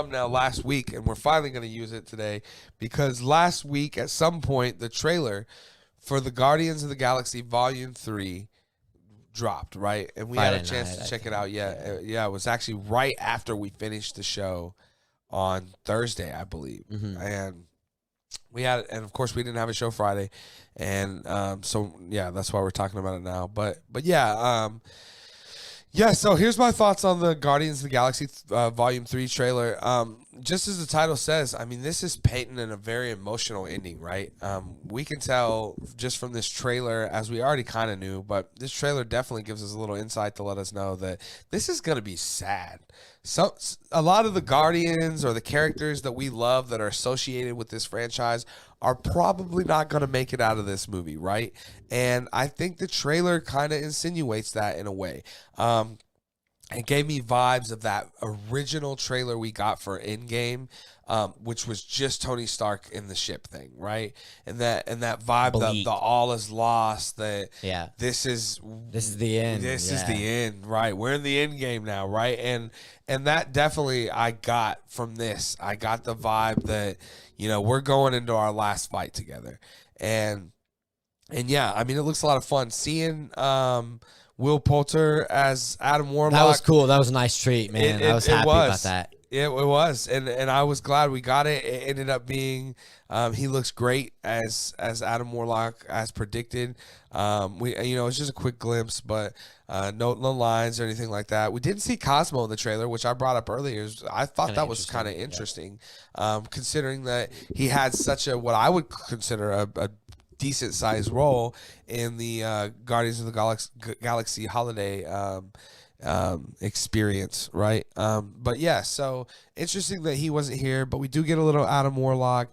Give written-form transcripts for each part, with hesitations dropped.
thumbnail last week, and we're finally going to use it today because last week at some point the trailer for the Guardians of the Galaxy Volume 3 dropped, right? And we had a chance to check it out. Yeah, it was actually right after we finished the show on Thursday, I believe. And of course we didn't have a show Friday. And so yeah, that's why we're talking about it now. But yeah, so here's my thoughts on the Guardians of the Galaxy Volume 3 trailer. Just as the title says, I mean, this is painting in a very emotional ending, right? We can tell just from this trailer, as we already kind of knew, but this trailer definitely gives us a little insight to let us know that this is going to be sad. So a lot of the Guardians or the characters that we love that are associated with this franchise are probably not going to make it out of this movie, right? And I think the trailer kind of insinuates that in a way. It gave me vibes of that original trailer we got for Endgame, which was just Tony Stark in the ship thing, right? And that vibe, the all is lost. That this is the end. This is the end, right? We're in the end game now, right? And that definitely I got from this. I got the vibe that we're going into our last fight together, and yeah, I mean it looks a lot of fun seeing. Will Poulter as Adam Warlock. That was cool. That was a nice treat, man. I was happy about that. It was, and I was glad we got it. It ended up being, he looks great as Adam Warlock as predicted. It's just a quick glimpse, but no lines or anything like that. We didn't see Cosmo in the trailer, which I brought up earlier. I thought that was kind of interesting, considering that he had such what I would consider a decent sized role in the Guardians of the Galaxy holiday experience, right? But yeah, so interesting that he wasn't here, but we do get a little Adam Warlock.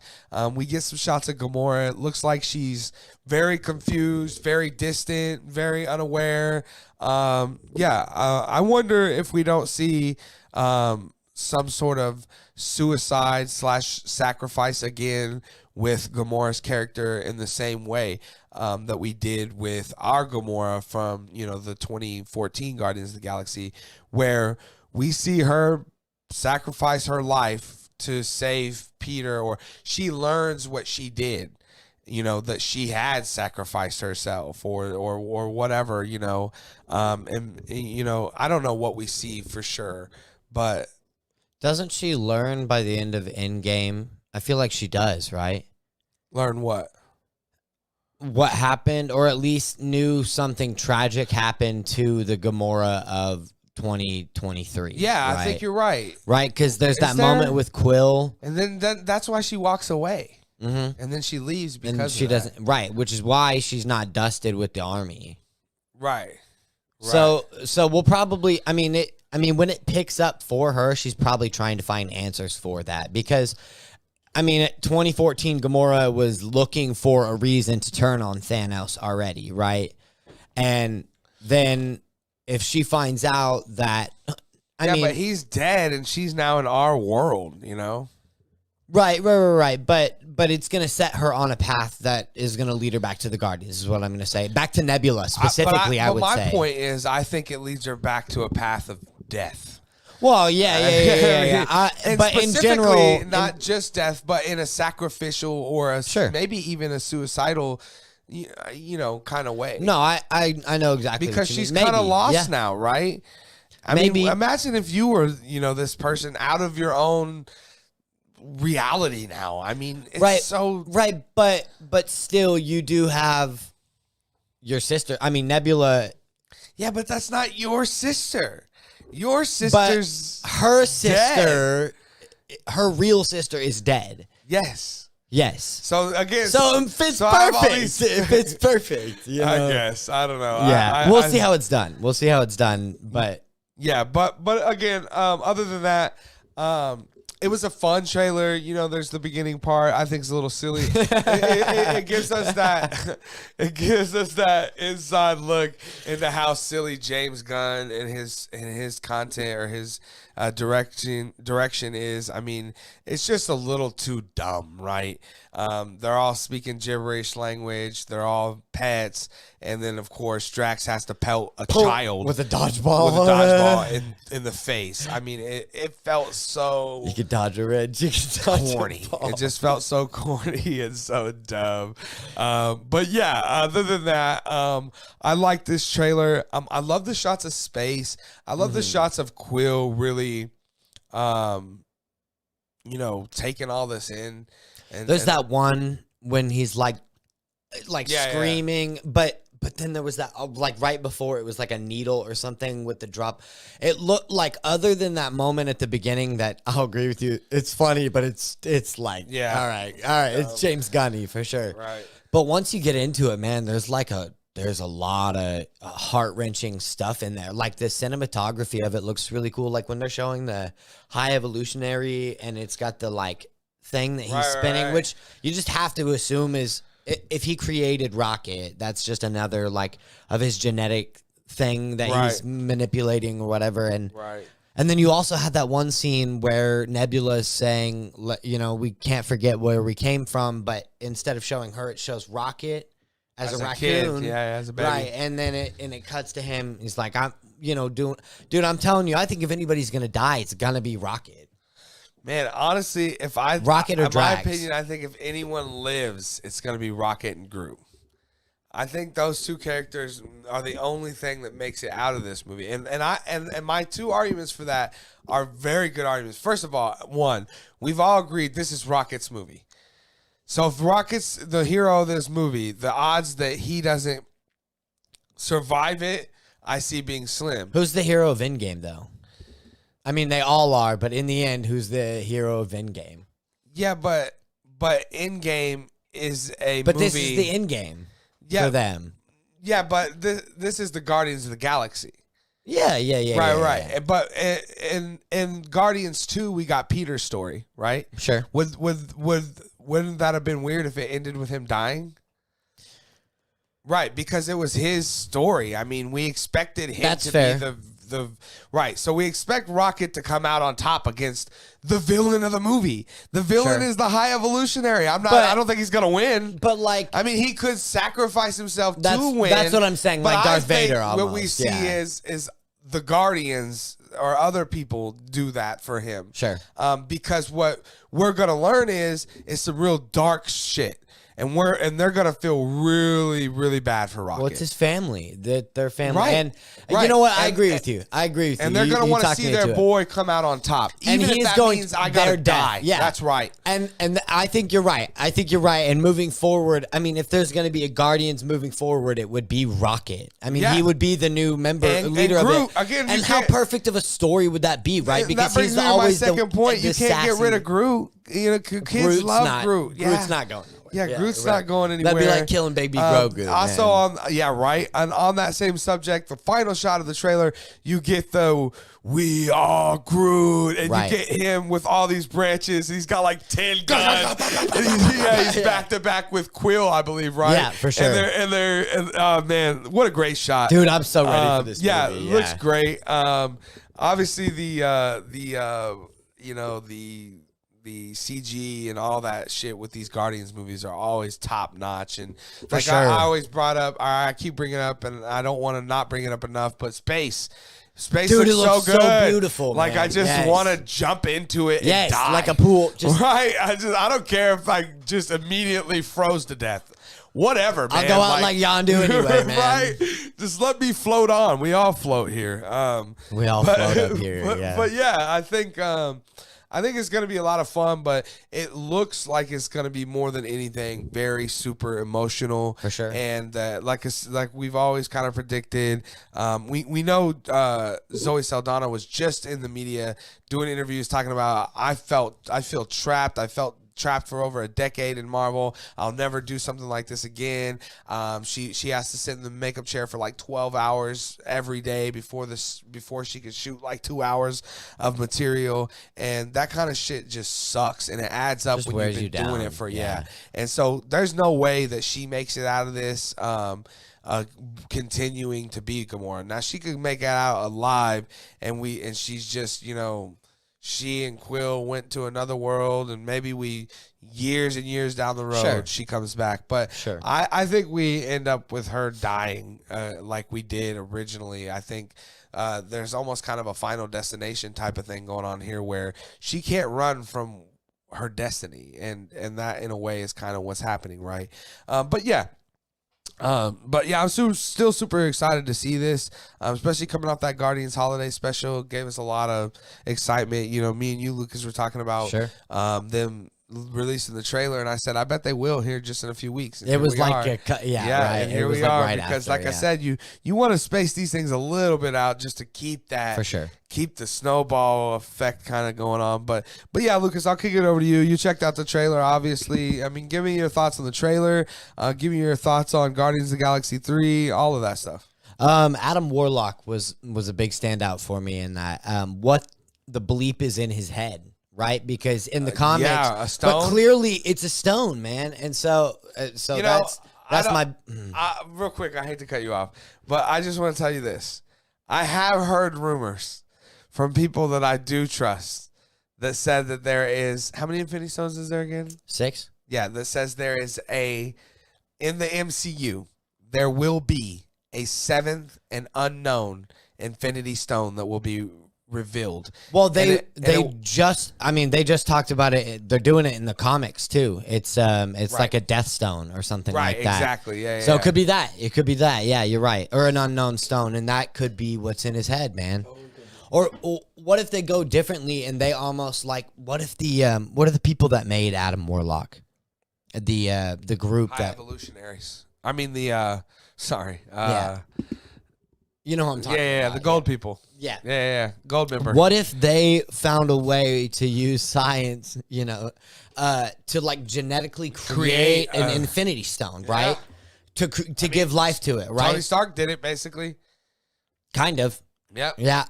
We get some shots of Gamora. It looks like she's very confused, very distant, very unaware. I wonder if we don't see some sort of suicide / sacrifice again with Gamora's character in the same way that we did with our Gamora from, the 2014 Guardians of the Galaxy, where we see her sacrifice her life to save Peter, or she learns what she did, that she had sacrificed herself or whatever, and I don't know what we see for sure, but doesn't she learn by the end of Endgame? I feel like she does, right? Learn what? What happened, or at least knew something tragic happened to the Gamora of 2023. Yeah, right? I think you're right. Right, because there's moment with Quill. And then that's why she walks away. And then she leaves because she doesn't. Right, which is why she's not dusted with the army. Right. So we'll probably, when it picks up for her, she's probably trying to find answers for that, because 2014 Gamora was looking for a reason to turn on Thanos already, right? And then if she finds out that, but he's dead and she's now in our world, Right. But it's going to set her on a path that is going to lead her back to the Guardians, is what I'm going to say. Back to Nebula specifically, I would say. My point is, I think it leads her back to a path of death. Well, yeah. But in general, not just death, but in a sacrificial or maybe even a suicidal, kind of way. No, I know exactly because what you she's mean. kind of lost now, right? I mean, imagine if you were, this person out of your own reality now. I mean, it's but still, you do have your sister. Nebula. Yeah, but that's not your sister. Your sister's her sister, her real sister is dead. Yes. So again, it fits perfect. It fits perfect. I guess. I don't know. Yeah, we'll see how it's done. But yeah, but again, other than that, it was a fun trailer. There's the beginning part. I think it's a little silly. It gives us that. It gives us that inside look into how silly James Gunn and his content or his direction is. It's just a little too dumb, right? They're all speaking gibberish language. They're all pets, and then of course Drax has to pelt a child with a dodgeball in the face. It felt so. You could Dodger Red Chicken Dodger corny. Ball. It just felt so corny and so dumb. But yeah, other than that, I like this trailer. I love the shots of space. I love the shots of Quill really, taking all this in. And there's that one when he's like screaming, but then there was that like right before it was like a needle or something with the drop. It looked like, other than that moment at the beginning, that I'll agree with you. It's funny, but it's like, all right. It's James Gunny for sure. Right. But once you get into it, man, there's a lot of heart-wrenching stuff in there. Like the cinematography of it looks really cool. Like when they're showing the High Evolutionary and it's got the like thing that he's spinning, which you just have to assume is, if he created Rocket, that's just another like of his genetic thing that he's manipulating or whatever. And then you also had that one scene where Nebula is saying, we can't forget where we came from, but instead of showing her, it shows Rocket as a raccoon. Kid. Yeah, as a baby. Right, and then it cuts to him. He's like, I'm telling you, I think if anybody's gonna die, it's gonna be Rocket. Man, honestly, Rocket or in Drax. my opinion, I think if anyone lives, it's gonna be Rocket and Groot. I think those two characters are the only thing that makes it out of this movie. And my two arguments for that are very good arguments. First of all, one, we've all agreed this is Rocket's movie. So if Rocket's the hero of this movie, the odds that he doesn't survive it, I see being slim. Who's the hero of Endgame, though? I mean, they all are, but in the end, who's the hero of Endgame? Yeah, but Endgame is a movie. But this is the Endgame for them. Yeah, but this is the Guardians of the Galaxy. Yeah. Right. But in Guardians 2, we got Peter's story, right? Sure. Wouldn't that have been weird if it ended with him dying? Right, because it was his story. I mean, we expected him to be the right. So we expect Rocket to come out on top against the villain of the movie. The villain is the High Evolutionary. I don't think he's gonna win. But like, I mean, he could sacrifice himself to win. That's what I'm saying. Like Darth Vader almost. What we see is the Guardians or other people do that for him. Sure. Because what we're gonna learn is some real dark shit. And they're gonna feel really, really bad for Rocket. Well, it's his family, their family, right. And you know what? I agree with you. And they're gonna want to see their boy come out on top, even if that means I gotta die. Yeah, that's right. And I think you're right. And moving forward, I mean, if there's gonna be a Guardians moving forward, it would be Rocket. I mean, he would be the new leader and Groot, of it. Again, and how perfect of a story would that be, right? Because that brings me to my second point. You can't get rid of Groot. Kids love Groot. Yeah. Groot's not going. Yeah, Groot's not going anywhere. That'd be like killing baby Grogu. Also, on that same subject, the final shot of the trailer, you get the "We are Groot," and you get him with all these branches. He's got like 10 guns. And he's back to back with Quill, I believe, right? Yeah, for sure. And oh man, what a great shot, dude! I'm so ready for this movie. Yeah, it looks great. Obviously the CG and all that shit with these Guardians movies are always top notch. And like I always brought up, I keep bringing it up, and I don't want to not bring it up enough, but space looks so good. So beautiful. Like, man. I just want to jump into it and die. Like a pool. Right? I don't care if I just immediately froze to death. Whatever, man. I'll go out like Yondu anyway, man. Right? Just let me float on. We all float here. We all float up here, yeah. But yeah, I think it's going to be a lot of fun, but it looks like it's going to be more than anything very super emotional. For sure. And like we've always kind of predicted, we know Zoe Saldana was just in the media doing interviews talking about, I feel trapped. I felt trapped for over a decade in Marvel. I'll never do something like this again. She has to sit in the makeup chair for like 12 hours every day before she could shoot like 2 hours of material, and that kind of shit just sucks, and it adds up when you've been doing it for And so there's no way that she makes it out of this continuing to be Gamora. Now she could make it out alive, and she's just, she and Quill went to another world, and maybe years and years down the road, she comes back. But I think we end up with her dying like we did originally. I think there's almost kind of a Final Destination type of thing going on here where she can't run from her destiny, and that in a way is kind of what's happening, right? But yeah, I'm still super excited to see this, especially coming off that Guardians Holiday Special. It gave us a lot of excitement. You know, me and you, Lucas, were talking about them releasing the trailer, and I said, I bet they will here just in a few weeks. And it was like right. And here we are, right because after, like I said, you want to space these things a little bit out just to keep that, for sure, keep the snowball effect kind of going on. But yeah, Lucas, I'll kick it over to you. You checked out the trailer, obviously. I mean, give me your thoughts on the trailer. Give me your thoughts on Guardians of the Galaxy 3, all of that stuff. Adam Warlock was a big standout for me in that. What the bleep is in his head? Right, because in the comics, a stone. But clearly it's a stone, man, and so that's my. Real quick, I hate to cut you off, but I just want to tell you this: I have heard rumors from people that I do trust that said that there is how many Infinity Stones is there again? 6. Yeah, that says there is in the MCU there will be a 7th and unknown Infinity Stone that will be revealed. Well, they just talked about it. They're doing it in the comics too. It's like a Death Stone or something like that. Exactly. Yeah. So it could be that. It could be that. Yeah, you're right. Or an unknown stone, and that could be what's in his head, man. Or what if they go differently and they almost like what are the people that made Adam Warlock, the group High that evolutionaries. I mean sorry. You know what I'm talking about. Yeah, the gold people. Yeah. Gold member. What if they found a way to use science, to like genetically create an Infinity Stone, right? To give life to it, right? Tony Stark did it, basically. Kind of. Yep. Yeah.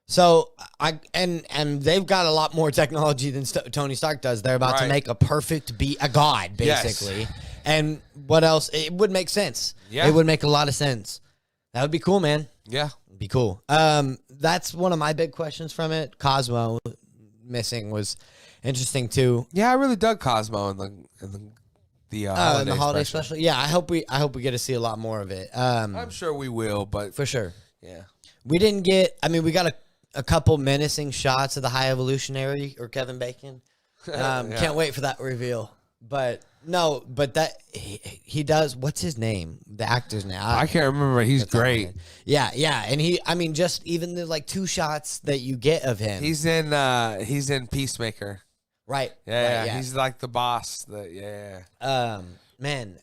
So and they've got a lot more technology than Tony Stark does. They're about to make a god, basically. Yes. And what else? It would make sense. Yeah. It would make a lot of sense. That would be cool, man. Yeah. It'd be cool. That's one of my big questions from it. Cosmo missing was interesting too. Yeah, I really dug Cosmo in the holiday special. Yeah, I hope we get to see a lot more of it. I'm sure we will, but for sure. Yeah. We didn't get. I mean, we got a couple menacing shots of the High Evolutionary or Kevin Bacon. Can't wait for that reveal. But no, but that he does. What's his name? The actor's name. I can't remember. He's great. Yeah, and just even the like 2 shots that you get of him. He's in Peacemaker. Right. Yeah. He's like the boss. Man,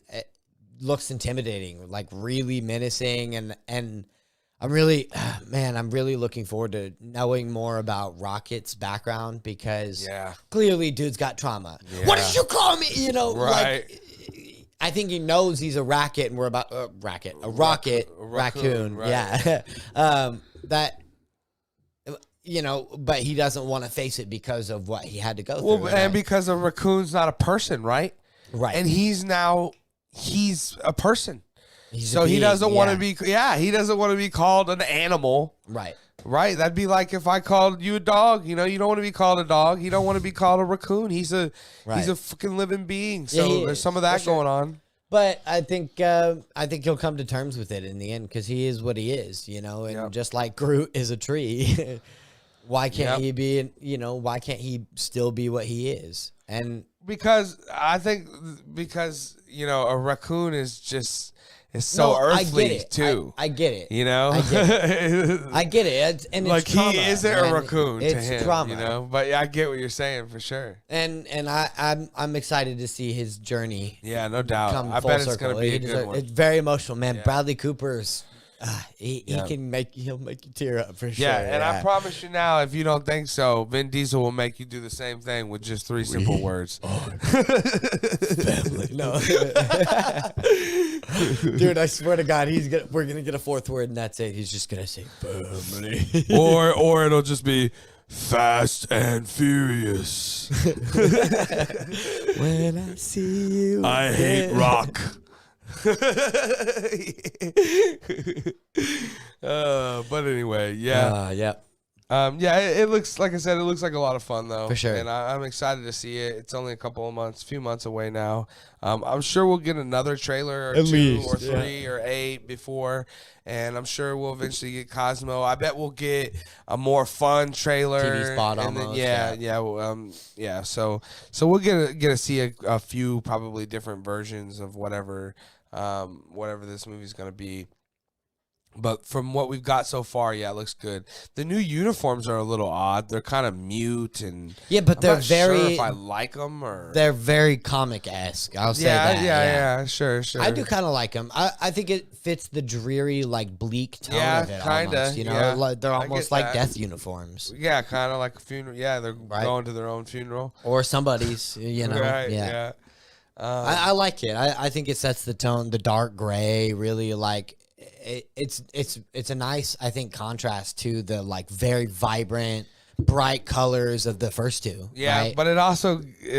it looks intimidating, like really menacing, and I'm really looking forward to knowing more about Rocket's background because clearly dude's got trauma. Yeah. What did you call me? Right. Like, I think he knows he's a racket and we're about a raccoon. Right. Yeah. But he doesn't want to face it because of what he had to go through. And because a raccoon's not a person, right? Right. And he's a person. He doesn't want to be. Yeah, he doesn't want to be called an animal. Right. Right. That'd be like if I called you a dog. You don't want to be called a dog. You don't want to be called a raccoon. He's a fucking living being. So there's some of that going on. But I think he'll come to terms with it in the end because he is what he is. And just like Groot is a tree, why can't he be? Why can't he still be what he is? And because I think a raccoon is just. It's so earthly too. I get it. I get it. And like it's trauma, he isn't a raccoon to him. Trauma. But I get what you're saying for sure. And I'm excited to see his journey. Yeah, no doubt. I bet it's gonna be a good one. It's very emotional, man. Yeah. Bradley Cooper's. He'll make you tear up for sure. Yeah, and I promise you now, if you don't think so, Vin Diesel will make you do the same thing with just 3 simple words. Family. No. Dude, I swear to God, we're gonna get a 4th word and that's it. He's just gonna say family. or it'll just be Fast and Furious. When I see you, I hate rock. But anyway, yeah. Yeah, it looks, like I said, it looks like a lot of fun though. For sure. And I'm excited to see it. It's only few months away now. I'm sure we'll get another trailer or At two least, or three or 8 before, and I'm sure we'll eventually get Cosmo. I bet we'll get a more fun trailer. TV spot and almost. Then, yeah. So we'll get to see a few probably different versions of whatever this movie's gonna be. But from what we've got so far, yeah, it looks good. The new uniforms are a little odd. They're kind of mute and but they're I'm not very. sure if I like them or They're very comic-esque. I'll say that. Yeah, sure. I do kind of like them. I think it fits the dreary, like bleak tone of it. Kinda, almost, you know, yeah. they're I almost get like that. death uniforms. Yeah, kind of like a funeral. Yeah, they're going to their own funeral or somebody's. You know, Right, yeah. I like it. I think it sets the tone. The dark gray really like. It's a nice, I think, contrast to the like very vibrant, bright colors of the first two. Yeah, right? but it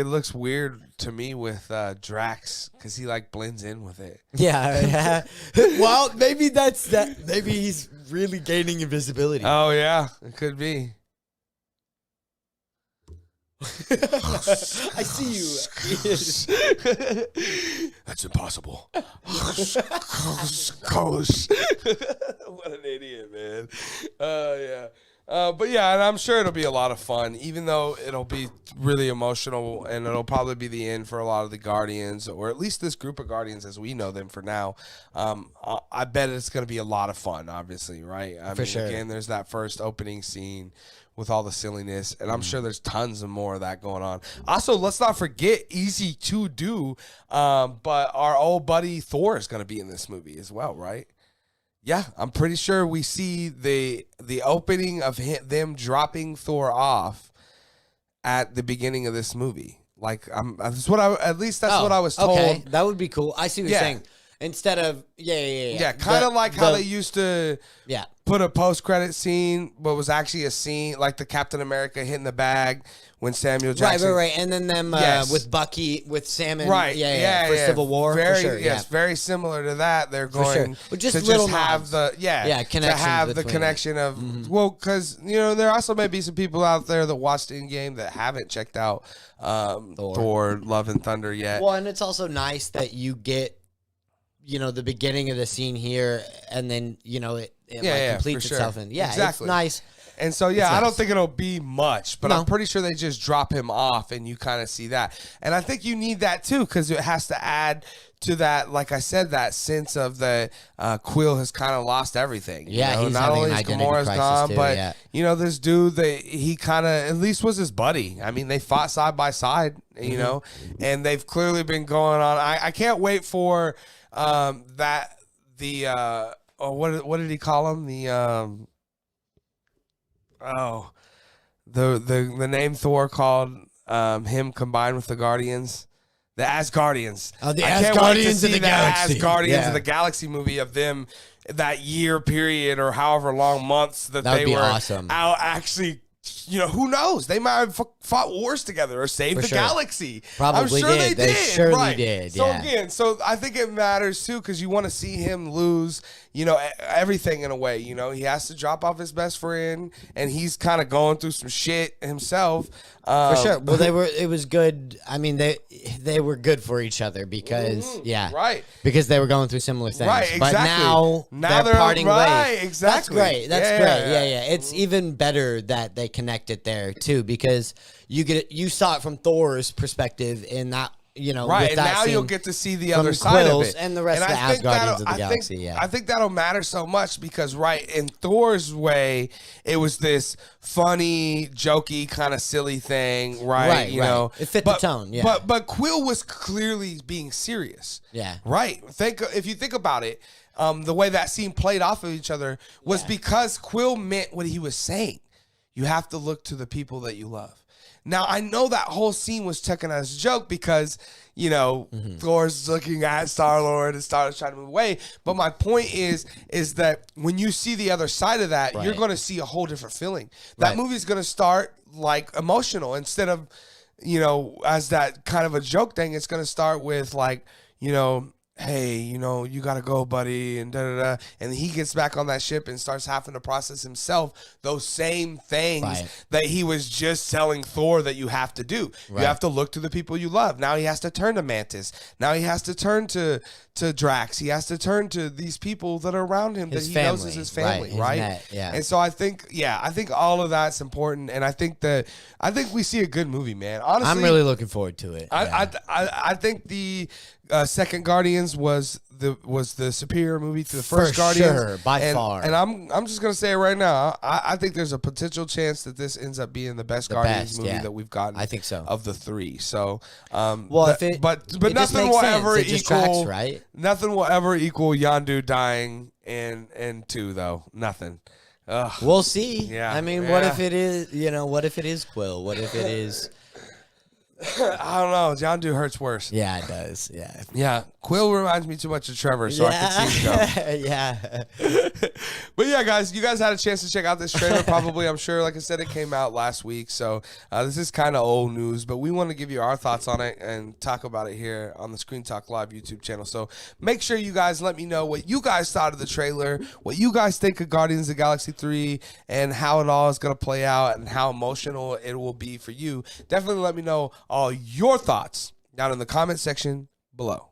looks weird to me with Drax because he like blends in with it. Yeah. Well, maybe that's that. Maybe he's really gaining invisibility. Oh yeah, it could be. I see you. That's impossible. What an idiot, man. Yeah. But yeah, and I'm sure it'll be a lot of fun, even though it'll be really emotional and it'll probably be the end for a lot of the Guardians, or at least this group of Guardians as we know them for now. I bet it's going to be a lot of fun, obviously, right? I mean, sure. Again, there's that first opening scene with all the silliness, and I'm sure there's tons of more of that going on. Also, let's not forget, easy to do, but our old buddy Thor is going to be in this movie as well, right? Yeah, I'm pretty sure we see the opening of them dropping Thor off at the beginning of this movie. Like, that's what what I was told. Okay, that would be cool. I see what you're saying. Instead of Yeah, kind of like how they used to put a post-credit scene, but was actually a scene like the Captain America hitting the bag when Samuel Jackson. Right. And then them with Bucky, with Sam and for Civil War. Very, for sure, yes, very similar to that. They're going But just to little just have nods. the connection to have the connection of well, because there also may be some people out there that watched Endgame that haven't checked out Thor: Love and Thunder yet. Well, and it's also nice that you get the beginning of the scene here, and then it completes itself. And exactly. It's nice. And so, I don't think it'll be much, but I'm pretty sure they just drop him off and you kind of see that. And I think you need that too, because it has to add to that, like I said, that sense of the Quill has kind of lost everything. Yeah, he's not having only an is identity Gamora's crisis gone, too, but this dude, he kind of at least was his buddy. I mean, they fought side by side, and they've clearly been going on. I can't wait for what did he call him? The name Thor called him combined with the Guardians. The Asgardians. Oh, the Asgardians of the Galaxy. Asgardians of the Galaxy movie of them that year period or however long months that they were awesome. out actually. Who knows? They might have fought wars together or saved the galaxy. Probably I'm sure did. they did. Surely did. So again, I think it matters too because you want to see him lose, everything in a way. He has to drop off his best friend, and he's kind of going through some shit himself. For sure. Well, it was good. I mean, they were good for each other because because they were going through similar things. Right, exactly. But now they're parting ways. Exactly. That's great. Yeah. It's even better that they connected there too because you saw it from Thor's perspective in that. Right, and now you'll get to see the other side of it. And the rest of the Asgardians of the Galaxy, I think that'll matter so much because, in Thor's way, it was this funny, jokey, kind of silly thing, right? It fit the tone, But Quill was clearly being serious. Yeah. Right? If you think about it, the way that scene played off of each other was because Quill meant what he was saying. You have to look to the people that you love. Now, I know that whole scene was taken as a joke because, Thor's looking at Star-Lord and Star-Lord's trying to move away. But my point is that when you see the other side of that, you're going to see a whole different feeling. That movie's going to start, emotional instead of, as that kind of a joke thing. It's going to start with, hey, you got to go, buddy, and da-da-da. And he gets back on that ship and starts having to process himself those same things that he was just telling Thor that you have to do. Right. You have to look to the people you love. Now he has to turn to Mantis. Now he has to turn to Drax. He has to turn to these people that are around him that he knows is his family, right? Yeah. And so I think all of that's important, and I think we see a good movie, man. Honestly, I'm really looking forward to it. I think the second Guardians was the superior movie to the first Guardians, sure, by far. And I'm just gonna say it right now. I think there's a potential chance that this ends up being the best Guardians movie that we've gotten. I think so. Of the three. So, but nothing will ever equal. Right? Nothing will ever equal Yondu dying in 2 though. Nothing. Ugh. We'll see. Yeah. I mean, what if it is? What if it is Quill? What if it is? I don't know. Yondu hurts worse. Yeah, it does. Yeah. Yeah. Quill reminds me too much of Trevor, so I can see him go. Yeah. But yeah, guys, you guys had a chance to check out this trailer probably. I'm sure, like I said, it came out last week. So this is kind of old news, but we want to give you our thoughts on it and talk about it here on the Screen Talk Live YouTube channel. So make sure you guys let me know what you guys thought of the trailer, what you guys think of Guardians of the Galaxy 3, and how it all is going to play out and how emotional it will be for you. Definitely let me know all your thoughts down in the comment section below.